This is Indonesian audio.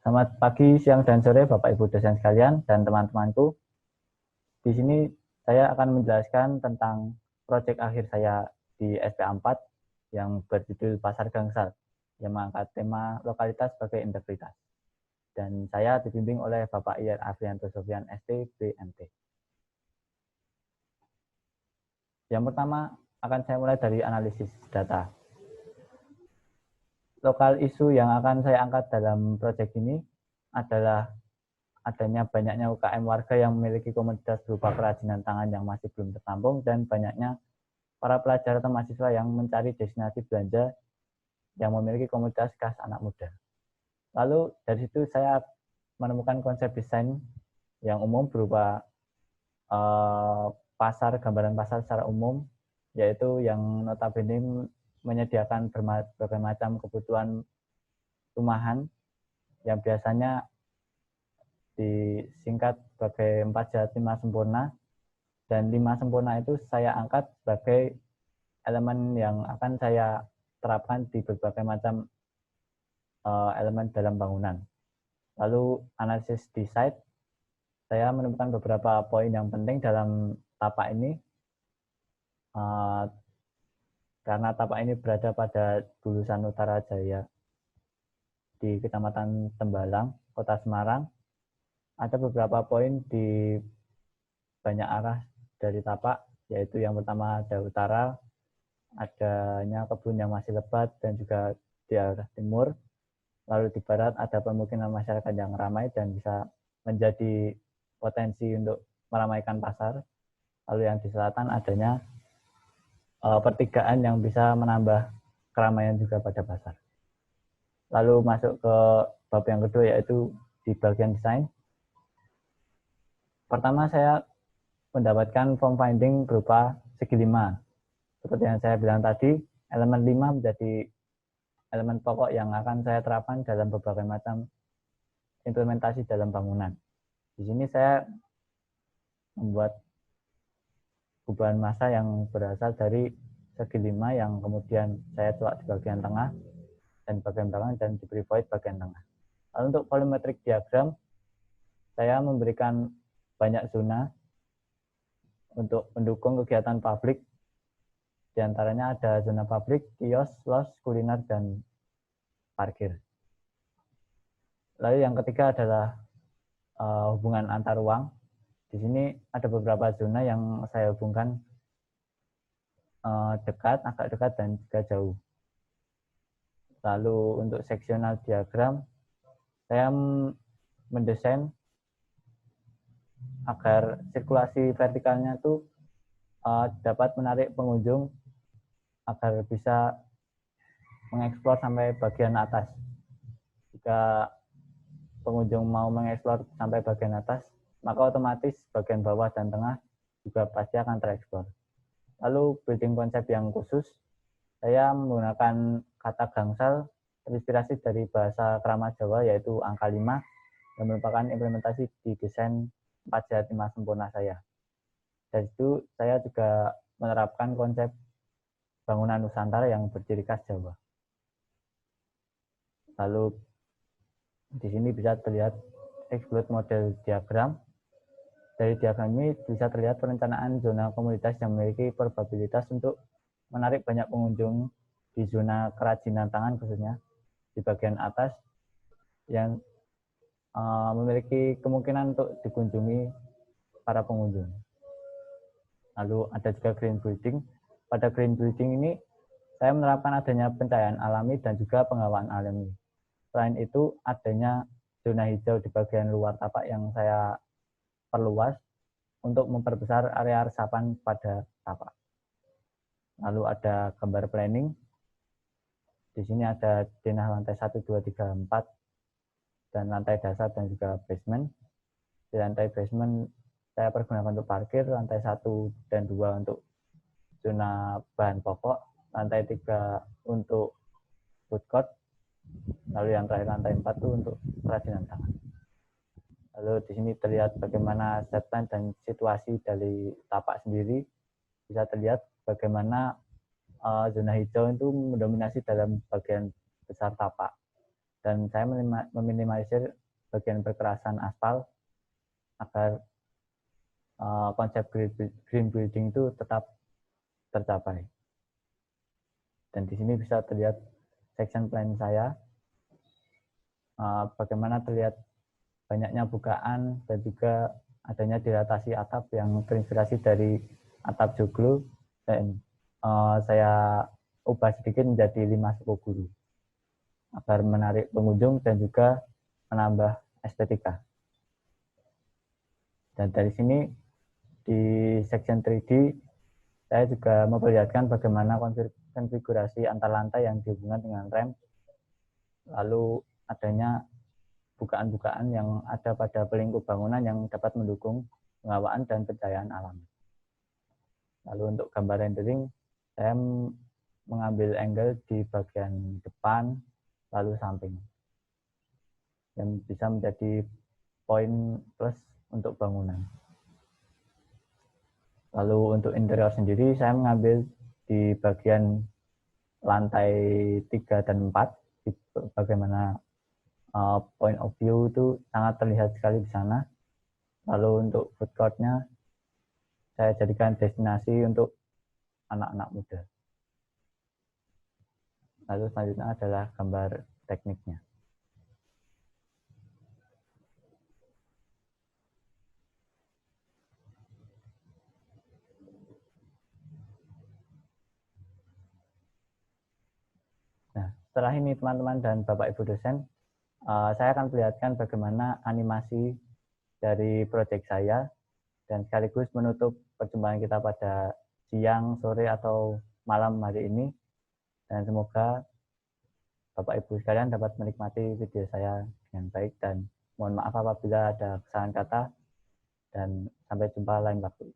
Selamat pagi, siang, dan sore Bapak Ibu dosen sekalian dan teman-temanku. Di sini saya akan menjelaskan tentang proyek akhir saya di SPA 4 yang berjudul Pasar Gangsal yang mengangkat tema lokalitas sebagai integritas. Dan saya dibimbing oleh Bapak Iyer Afrianto Sofian ST BMT. Yang pertama akan saya mulai dari analisis data. Lokal isu yang akan saya angkat dalam proyek ini adalah adanya banyaknya UKM warga yang memiliki komoditas berupa kerajinan tangan yang masih belum tertampung dan banyaknya para pelajar atau mahasiswa yang mencari destinasi belanja yang memiliki komoditas khas anak muda. Lalu dari situ saya menemukan konsep desain yang umum berupa gambaran pasar secara umum, yaitu yang notabene menyediakan berbagai macam kebutuhan rumahan yang biasanya disingkat sebagai 4 Jahat 5 Sempurna, dan 5 sempurna itu saya angkat sebagai elemen yang akan saya terapkan di berbagai macam elemen dalam bangunan. Lalu analisis di site, saya menemukan beberapa poin yang penting dalam tapak ini, karena tapak ini berada pada Bulusan Utara Jaya di Kecamatan Tembalang, Kota Semarang. Ada beberapa poin di banyak arah dari tapak, yaitu yang pertama ada utara, adanya kebun yang masih lebat dan juga di arah timur. Lalu di barat ada pemukiman masyarakat yang ramai dan bisa menjadi potensi untuk meramaikan pasar. Lalu yang di selatan adanya pertigaan yang bisa menambah keramaian juga pada pasar. Lalu masuk ke bab yang kedua, yaitu di bagian desain. Pertama saya mendapatkan form finding berupa segi 5. Seperti yang saya bilang tadi, elemen 5 menjadi elemen pokok yang akan saya terapkan dalam berbagai macam implementasi dalam bangunan. Di sini saya membuat gubahan massa yang berasal dari segi 5 yang kemudian saya tuak di bagian tengah dan bagian belakang dan diberi void bagian tengah. Lalu untuk volumetric diagram, saya memberikan banyak zona untuk mendukung kegiatan publik. Di antaranya ada zona publik, kios, los, kuliner, dan parkir. Lalu yang ketiga adalah hubungan antar ruang. Di sini ada beberapa zona yang saya hubungkan dekat, agak dekat, dan juga jauh. Lalu untuk seksional diagram, saya mendesain agar sirkulasi vertikalnya itu dapat menarik pengunjung agar bisa mengeksplor sampai bagian atas. Jika pengunjung mau mengeksplor sampai bagian atas, maka otomatis bagian bawah dan tengah juga pasti akan tereksplor. Lalu building konsep yang khusus, saya menggunakan kata gangsal terinspirasi dari bahasa Krama Jawa, yaitu angka 5 yang merupakan implementasi di desain 4 Jahat 5 Sempurna saya. Dari itu saya juga menerapkan konsep bangunan Nusantara yang berciri khas Jawa. Lalu di sini bisa terlihat explode model diagram. Dari diagram ini bisa terlihat perencanaan zona komoditas yang memiliki probabilitas untuk menarik banyak pengunjung di zona kerajinan tangan, khususnya di bagian atas, yang memiliki kemungkinan untuk dikunjungi para pengunjung. Lalu ada juga green building. Pada green building ini saya menerapkan adanya pencahayaan alami dan juga penghawaan alami. Selain itu adanya zona hijau di bagian luar tapak yang saya perluas untuk memperbesar area resapan pada tapak. Lalu ada gambar planning. Di sini ada denah lantai 1, 2, 3, 4 dan lantai dasar dan juga basement. Di lantai basement saya pergunakan untuk parkir, lantai 1 dan 2 untuk zona bahan pokok, lantai 3 untuk food court, lalu yang terakhir lantai 4 itu untuk kerajinan tangan. Lalu di sini terlihat bagaimana setplan dan situasi dari tapak sendiri. Bisa terlihat bagaimana zona hijau itu mendominasi dalam bagian besar tapak. Dan saya meminimalisir bagian perkerasan aspal agar konsep green building itu tetap tercapai. Dan di sini bisa terlihat section plan saya, bagaimana terlihat banyaknya bukaan dan juga adanya dilatasi atap yang terinspirasi dari atap joglo, dan saya ubah sedikit menjadi 5 suku guru agar menarik pengunjung dan juga menambah estetika. Dan dari sini di section 3D saya juga memperlihatkan bagaimana konfigurasi antar lantai yang dihubungkan dengan rem, lalu adanya bukaan-bukaan yang ada pada pelingkup bangunan yang dapat mendukung penghawaan dan pencahayaan alam. Lalu untuk gambar rendering, saya mengambil angle di bagian depan lalu samping yang bisa menjadi poin plus untuk bangunan. Lalu untuk interior sendiri saya mengambil di bagian lantai 3 dan 4, bagaimana point of view itu sangat terlihat sekali di sana. Lalu untuk food court-nya saya jadikan destinasi untuk anak-anak muda. Lalu selanjutnya adalah gambar tekniknya. Nah, setelah ini teman-teman dan Bapak Ibu dosen, saya akan perlihatkan bagaimana animasi dari proyek saya dan sekaligus menutup perjumpaan kita pada siang, sore, atau malam hari ini. Dan semoga Bapak Ibu sekalian dapat menikmati video saya dengan baik, dan mohon maaf apabila ada kesalahan kata, dan sampai jumpa lain waktu.